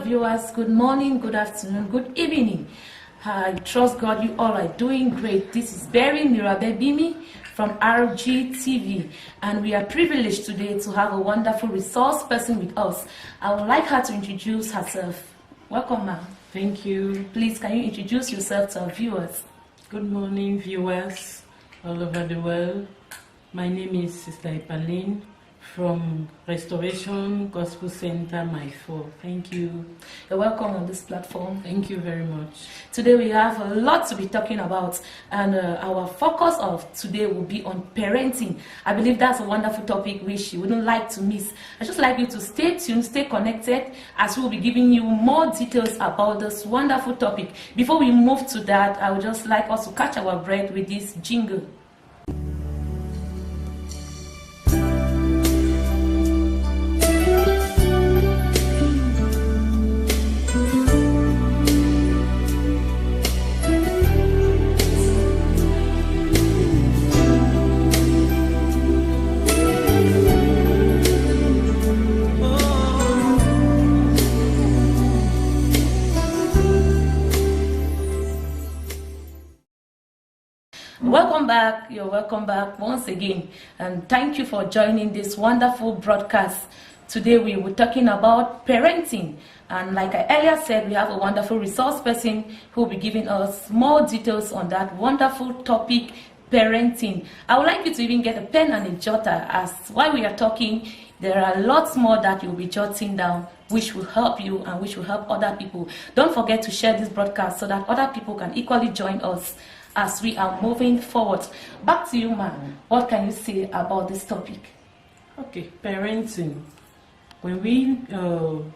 viewers, good morning, good afternoon, good evening. I trust God you all are doing great. This is Berry Mirabebimi from Rgtv, and we are privileged today to have a wonderful resource person with us. I would like her to introduce herself. Welcome, ma'am. Thank you. Please, can you introduce yourself to our viewers? Good morning, viewers all over the world. My name is Sister Ipaline from Restoration Gospel Center, My 4. Thank you. You're welcome on this platform. Thank you very much. Today we have a lot to be talking about, and our focus of today will be on parenting. I believe that's a wonderful topic which you wouldn't like to miss. I'd just like you to stay tuned, stay connected, as we'll be giving you more details about this wonderful topic. Before we move to that, I would just like us to catch our breath with this jingle. Welcome back. You're welcome back once again, and thank you for joining this wonderful broadcast. Today we were talking about parenting, and like I earlier said, we have a wonderful resource person who will be giving us more details on that wonderful topic, parenting. I would like you to even get a pen and a jotter, as while we are talking, there are lots more that you'll be jotting down, which will help you and which will help other people. Don't forget to share this broadcast so that other people can equally join us as we are moving forward. Back to you, ma'am. What can you say about this topic? Okay, parenting. When we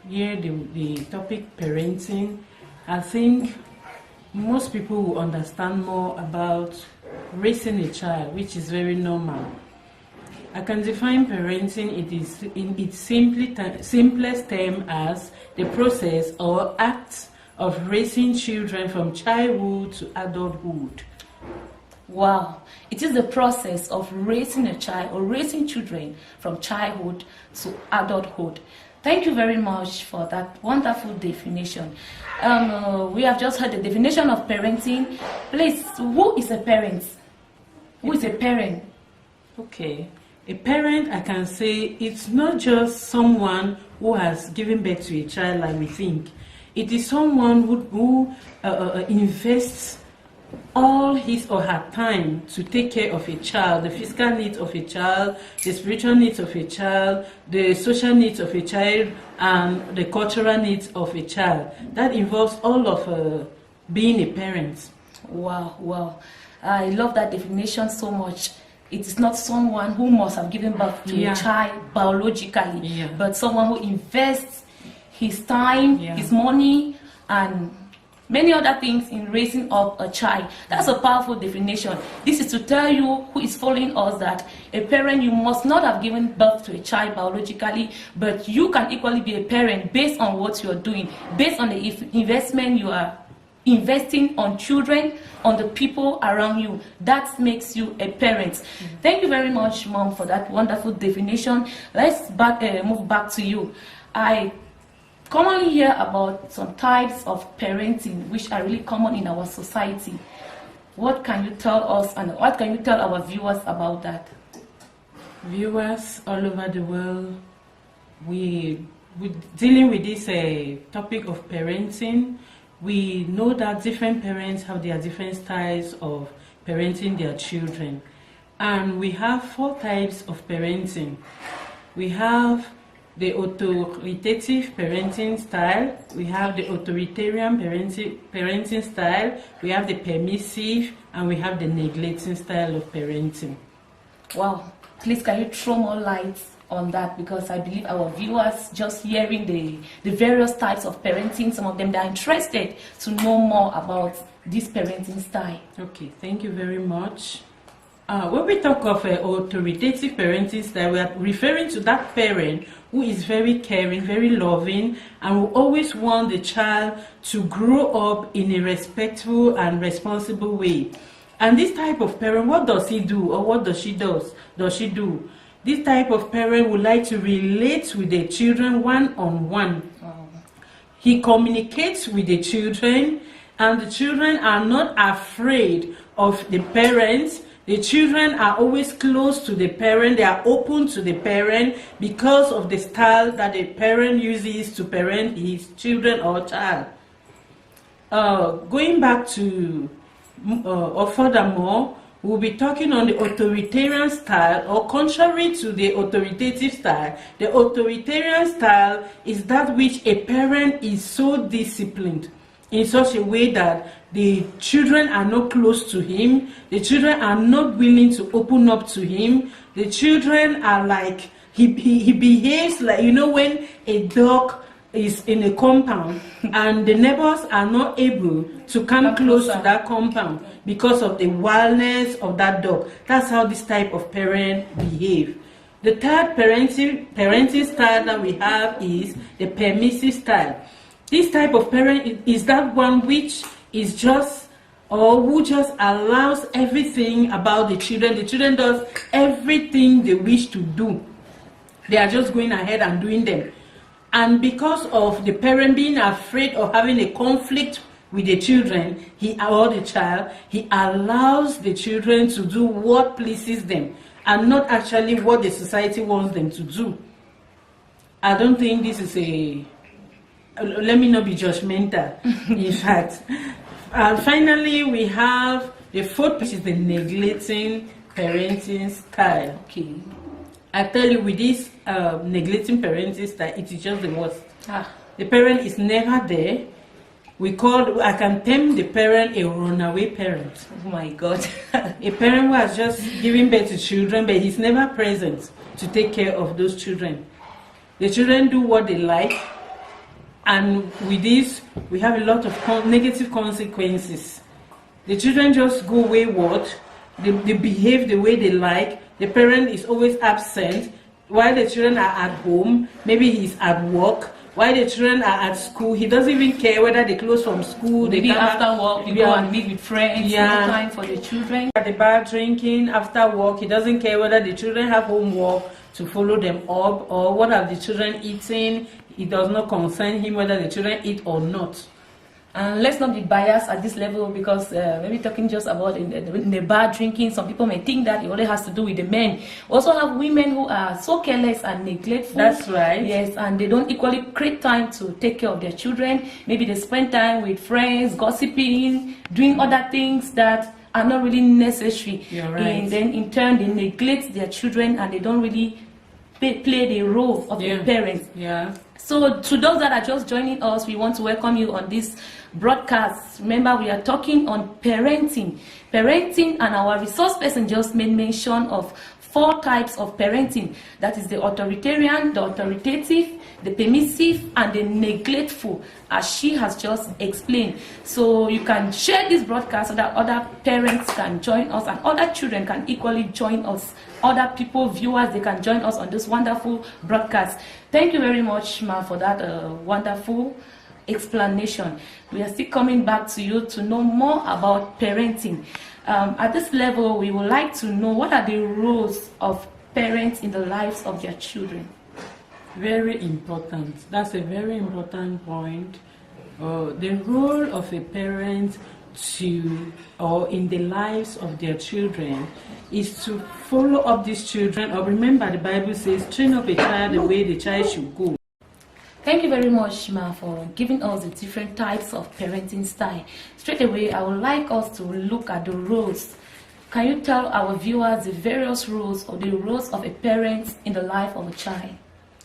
hear the topic parenting, I think most people will understand more about raising a child, which is very normal. I can define parenting, it is in its simplest term as the process or act of raising children from childhood to adulthood. Wow, it is the process of raising a child or raising children from childhood to adulthood. Thank you very much for that wonderful definition. We have just heard the definition of parenting. Please, who is a parent? Who is a parent? Okay, a parent, I can say, it's not just someone who has given birth to a child like we think. It is someone who invests all his or her time to take care of a child, the physical needs of a child, the spiritual needs of a child, the social needs of a child, and the cultural needs of a child. That involves all of being a parent. Wow, wow. I love that definition so much. It is not someone who must have given birth to a child biologically, but someone who invests his time, his money, and many other things in raising up a child. That's a powerful definition. This is to tell you who is following us that a parent, you must not have given birth to a child biologically, but you can equally be a parent based on what you are doing, based on the investment you are investing on children, on the people around you. That makes you a parent. Thank you very much, Mom, for that wonderful definition. Let's move back to you. I commonly hear about some types of parenting which are really common in our society. What can you tell us, and what can you tell our viewers about that? Viewers all over the world, we're dealing with this topic of parenting. We know that different parents have their different styles of parenting their children. And we have 4 types of parenting. We have the authoritative parenting style, we have the authoritarian parenting style, we have the permissive, and we have the neglecting style of parenting. Wow, please can you throw more light on that, because I believe our viewers, just hearing the various types of parenting, some of them they are interested to know more about this parenting style. Okay, thank you very much. When we talk of authoritative parenting style, we are referring to that parent who is very caring, very loving, and will always want the child to grow up in a respectful and responsible way. And this type of parent, what does he do, or what does she do? This type of parent would like to relate with their children one-on-one. He communicates with the children, and the children are not afraid of the parents. The children are always close to the parent. They are open to the parent because of the style that the parent uses to parent his children or child. Going back to, or furthermore, we'll be talking on the authoritarian style, or contrary to the authoritative style. The authoritarian style is that which a parent is so disciplined in such a way that the children are not close to him, the children are not willing to open up to him, the children are like, he behaves like, you know, when a dog is in a compound and the neighbors are not able to come close to that compound because of the wildness of that dog. That's how this type of parent behave. The third parenting style that we have is the permissive style. This type of parent is that one which is just, or who just allows everything about the children. The children does everything they wish to do. They are just going ahead and doing them. And because of the parent being afraid of having a conflict with the children, or the child, he allows the children to do what pleases them and not actually what the society wants them to do. I don't think this is a, let me not be judgmental, in fact. Finally, we have the fourth, which is the neglecting parenting style. Okay. I tell you, with this neglecting parenting style, it is just the worst. The parent is never there. I can term the parent a runaway parent. Oh my God. A parent who has just given birth to children, but he's never present to take care of those children. The children do what they like, and with this, we have a lot of negative consequences. The children just go wayward, they behave the way they like, the parent is always absent, while the children are at home, maybe he's at work, while the children are at school, he doesn't even care whether they close from school. Maybe after work, you go and meet with friends, no time for the children. At the bar drinking, after work, he doesn't care whether the children have homework to follow them up, or what have the children eaten. It does not concern him whether the children eat or not. And let's not be biased at this level, because maybe talking just about in the bar drinking, some people may think that it only has to do with the men. We also have women who are so careless and neglectful. That's right. Yes, and they don't equally create time to take care of their children. Maybe they spend time with friends, gossiping, doing other things that are not really necessary. You're right. And then in turn, they neglect their children, and they don't really play the role of the parents. Yeah. So to those that are just joining us, we want to welcome you on this broadcast. Remember, we are talking on parenting. Parenting, and our resource person just made mention of 4 types of parenting. That is the authoritarian, the authoritative, the permissive, and the neglectful, as she has just explained. So you can share this broadcast so that other parents can join us, and other children can equally join us. Other people, viewers, they can join us on this wonderful broadcast. Thank you very much, Ma, for that wonderful explanation. We are still coming back to you to know more about parenting. At this level, we would like to know, what are the roles of parents in the lives of their children? Very important. That's a very important point. The role of a parent in the lives of their children is to follow up these children. Or remember, the Bible says, train up a child the way the child should go. Thank you very much, Ma, for giving us the different types of parenting style. Straight away, I would like us to look at the roles. Can you tell our viewers the various roles, or the roles of a parent in the life of a child?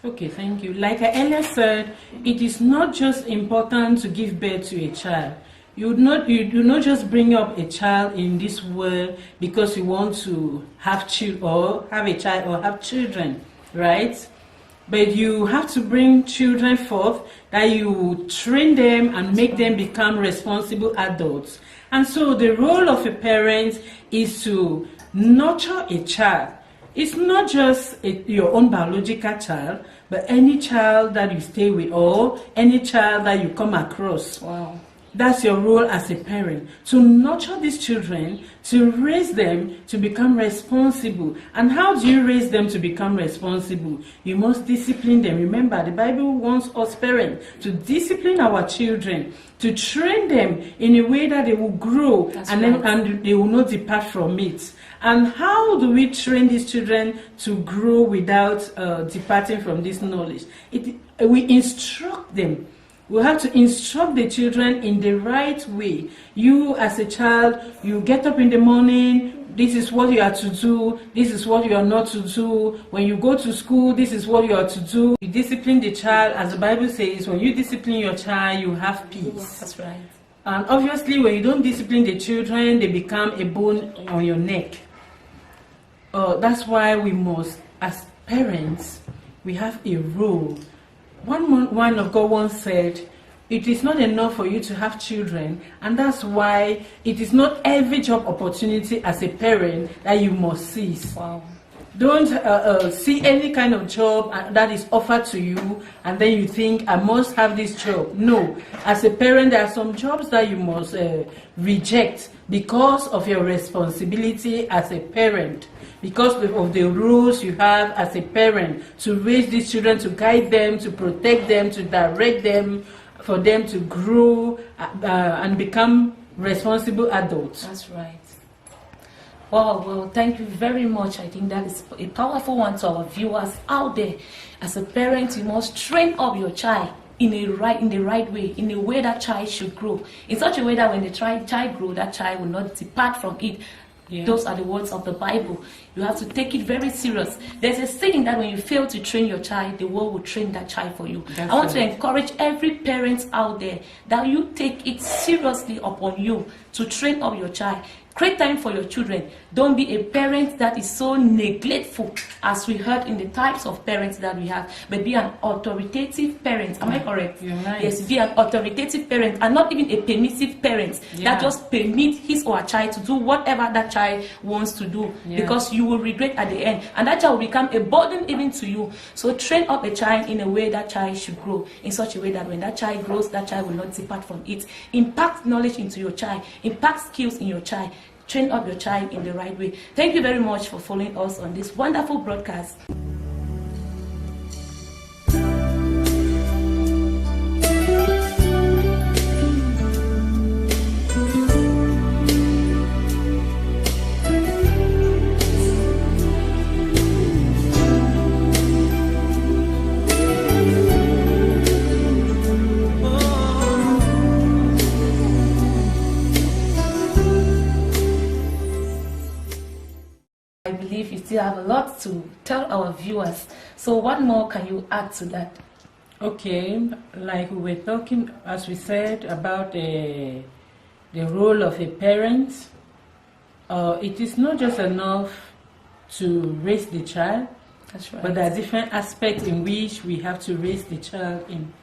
Okay, thank you. Like I earlier said, it is not just important to give birth to a child. You do not just bring up a child in this world because you want to have a child or have children, right? But you have to bring children forth, that you train them and make them become responsible adults. And so the role of a parent is to nurture a child. It's not just your own biological child, but any child that you stay with, or any child that you come across. Wow. That's your role as a parent, to nurture these children, to raise them to become responsible. And how do you raise them to become responsible? You must discipline them. Remember, the Bible wants us parents to discipline our children, to train them in a way that they will grow and they will not depart from it. And how do we train these children to grow without departing from this knowledge? We instruct them. We have to instruct the children in the right way. You as a child, you get up in the morning, this is what you are to do, this is what you are not to do. When you go to school, this is what you are to do. You discipline the child, as the Bible says, when you discipline your child, you have peace. That's right. And obviously, when you don't discipline the children, they become a bone on your neck. That's why we must, as parents, we have a role. One man of God once said, it is not enough for you to have children, and that's why it is not every job opportunity as a parent that you must seize. Wow. Don't see any kind of job that is offered to you and then you think, I must have this job. No. As a parent, there are some jobs that you must reject because of your responsibility as a parent, because of the rules you have as a parent to raise these children, to guide them, to protect them, to direct them, for them to grow and become responsible adults. That's right. Wow, well, thank you very much. I think that is a powerful one to our viewers out there. As a parent, you must train up your child in the right way, in a way that child should grow, in such a way that when the child grows, that child will not depart from it. Yeah. Those are the words of the Bible. You have to take it very serious. There's a saying that when you fail to train your child, the world will train that child for you. I want to encourage every parent out there that you take it seriously upon you to train up your child. Create time for your children. Don't be a parent that is so neglectful, as we heard in the types of parents that we have, but be an authoritative parent. Am I correct? You're right. Yes, be an authoritative parent and not even a permissive parent that just permit his or her child to do whatever that child wants to do, because you will regret at the end, and that child will become a burden even to you. So train up a child in a way that child should grow, in such a way that when that child grows, that child will not depart from it. Impact knowledge into your child, impact skills in your child. Train up your child in the right way. Thank you very much for following us on this wonderful broadcast. You still have a lot to tell our viewers. So what more can you add to that? Okay, like we were talking, as we said, about the role of a parent. It is not just enough to raise the child. That's right. But there are different aspects in which we have to raise the child in.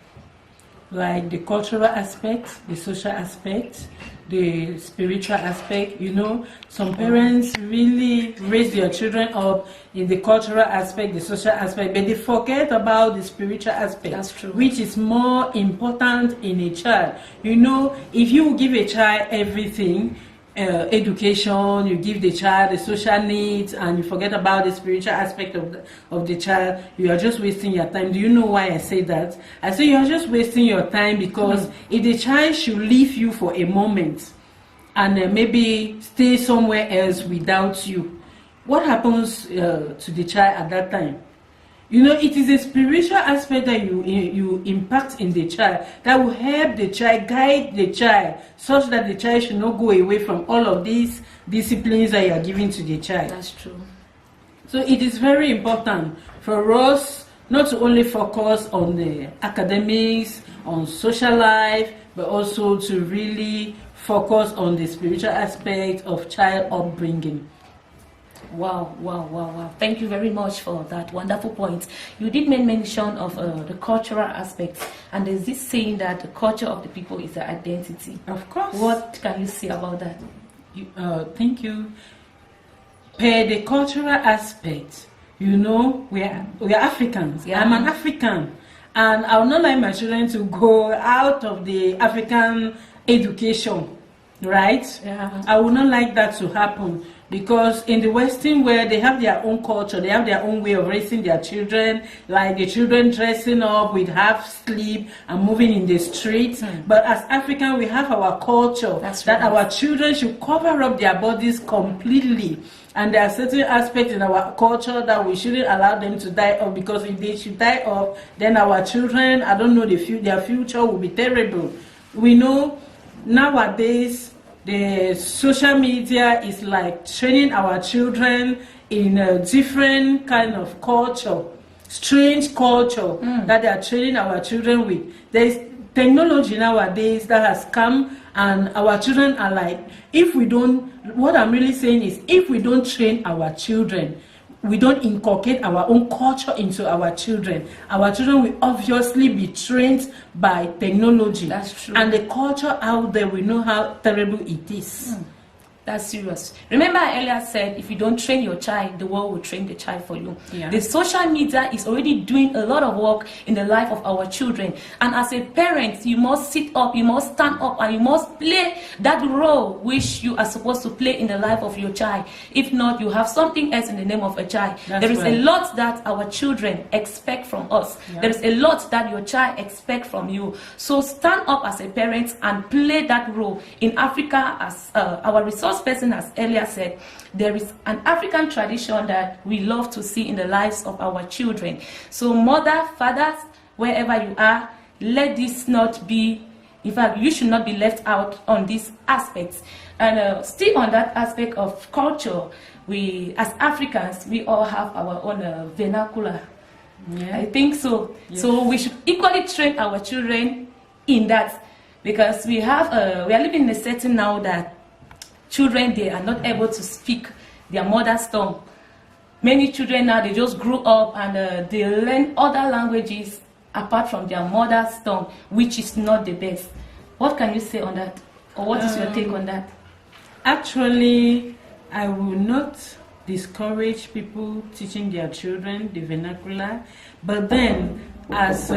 Like the cultural aspect, the social aspect, the spiritual aspect. You know, some parents really raise their children up in the cultural aspect, the social aspect, but they forget about the spiritual aspect. That's true. Which is more important in a child. You know, if you give a child everything, education, you give the child the social needs, and you forget about the spiritual aspect of the child, you are just wasting your time. Do you know why I say that? I say you are just wasting your time because if the child should leave you for a moment and maybe stay somewhere else without you, what happens to the child at that time? You know, it is a spiritual aspect that you impact in the child that will help the child, guide the child, such that the child should not go away from all of these disciplines that you are giving to the child. That's true. So it is very important for us not to only focus on the academics, on social life, but also to really focus on the spiritual aspect of child upbringing. Wow, wow, wow, wow. Thank you very much for that wonderful point. You did make mention of the cultural aspect, and there's this saying that the culture of the people is their identity. Of course. What can you say about that? Thank you. Per the cultural aspect, you know, we are Africans. Yeah. I'm an African, and I would not like my children to go out of the African education, right? Yeah. I would not like that to happen, because in the Western world, they have their own culture, they have their own way of raising their children, like the children dressing up with half sleeve and moving in the streets. But as African, we have our culture that our children should cover up their bodies completely. And there are certain aspects in our culture that we shouldn't allow them to die off, because if they should die off, then our children, I don't know, their future will be terrible. We know nowadays the social media is like training our children in a different kind of culture, strange culture that they are training our children with. There is technology nowadays that has come, and our children are like, what I'm really saying is, if we don't train our children, we don't inculcate our own culture into our children will obviously be trained by technology. That's true. And the culture out there, we know how terrible it is. That's serious. Remember, I earlier said, if you don't train your child, the world will train the child for you. Yeah. The social media is already doing a lot of work in the life of our children. And as a parent, you must sit up, you must stand up, and you must play that role which you are supposed to play in the life of your child. If not, you have something else in the name of a child. There is a lot that our children expect from us. Yeah. There is a lot that your child expects from you. So stand up as a parent and play that role. In Africa, as our resource person has earlier said, there is an African tradition that we love to see in the lives of our children. So mother, fathers, wherever you are, let this not be, in fact, you should not be left out on these aspects. And still on that aspect of culture, we as Africans, we all have our own vernacular. Yeah. I think so. Yes. So we should equally train our children in that, because we are living in a setting now that children, they are not able to speak their mother's tongue. Many children now, they just grew up and they learn other languages apart from their mother's tongue, which is not the best. What can you say on that? Or what is your take on that? Actually, I will not discourage people teaching their children the vernacular, but then as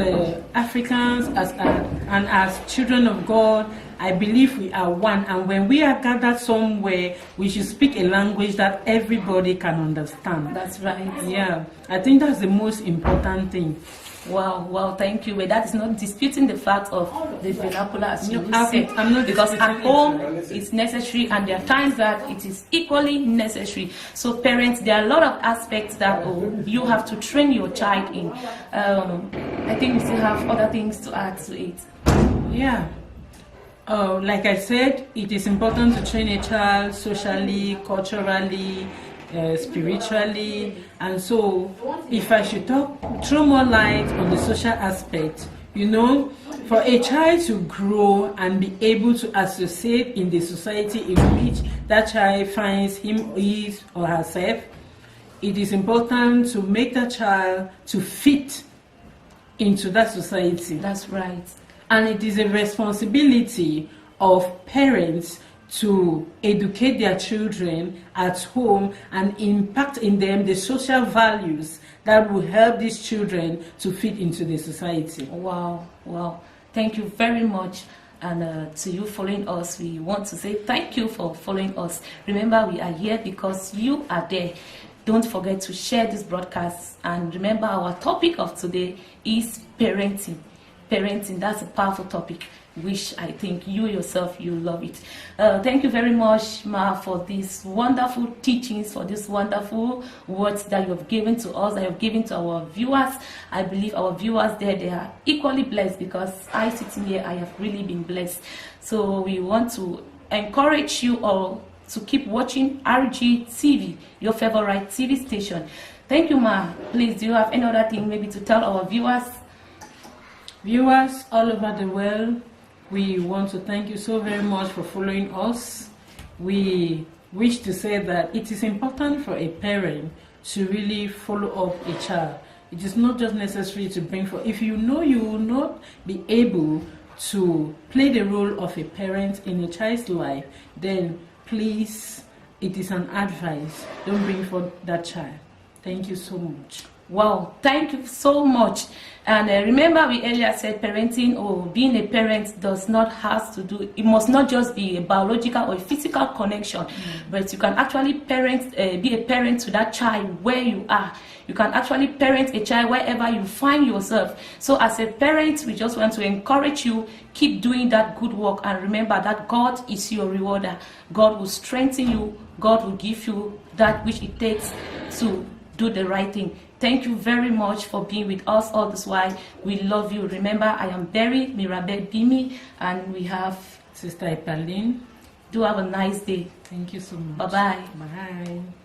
Africans and as children of God, I believe we are one, and when we are gathered somewhere, we should speak a language that everybody can understand. That's right. Yeah, I think that's the most important thing. Wow, thank you. But that is not disputing the fact of the vernacular, as you said. I'm not, because at home it's necessary, and there are times that it is equally necessary. So parents, there are a lot of aspects that you have to train your child in. I think we still have other things to add to it. Yeah. Like I said, it is important to train a child socially, culturally, spiritually, and so if I should throw more light on the social aspect, for a child to grow and be able to associate in the society in which that child finds him, his or herself, it is important to make that child to fit into that society. That's right. And it is a responsibility of parents to educate their children at home and impact in them the social values that will help these children to fit into the society. Wow. Thank you very much. And to you following us, we want to say thank you for following us. Remember, we are here because you are there. Don't forget to share this broadcast. And remember, our topic of today is parenting. Parenting, that's a powerful topic, which I think you yourself, you love it. Thank you very much, Ma, for these wonderful teachings, for these wonderful words that you have given to us, that you have given to our viewers. I believe our viewers there, they are equally blessed, because I sitting here, I have really been blessed. So we want to encourage you all to keep watching Rgtv, your favorite TV station. Thank you, Ma. Please, do you have any other thing maybe to tell our viewers? Viewers all over the world, we want to thank you so very much for following us. We wish to say that it is important for a parent to really follow up a child. It is not just necessary to bring for, if you know you will not be able to play the role of a parent in a child's life, then please, it is an advice, don't bring for that child. Thank you so much. Wow, thank you so much. And remember, we earlier said parenting or being a parent does not have to do, it must not just be a biological or a physical connection, but you can actually be a parent to that child where you are. You can actually parent a child wherever you find yourself. So as a parent, we just want to encourage you, keep doing that good work, and remember that God is your rewarder. God will strengthen you. God will give you that which it takes to do the right thing. Thank you very much for being with us all this while. We love you. Remember, I am Berry Mirabel Bimi, and we have Sister Epaline. Do have a nice day. Thank you so much. Bye-bye. Bye.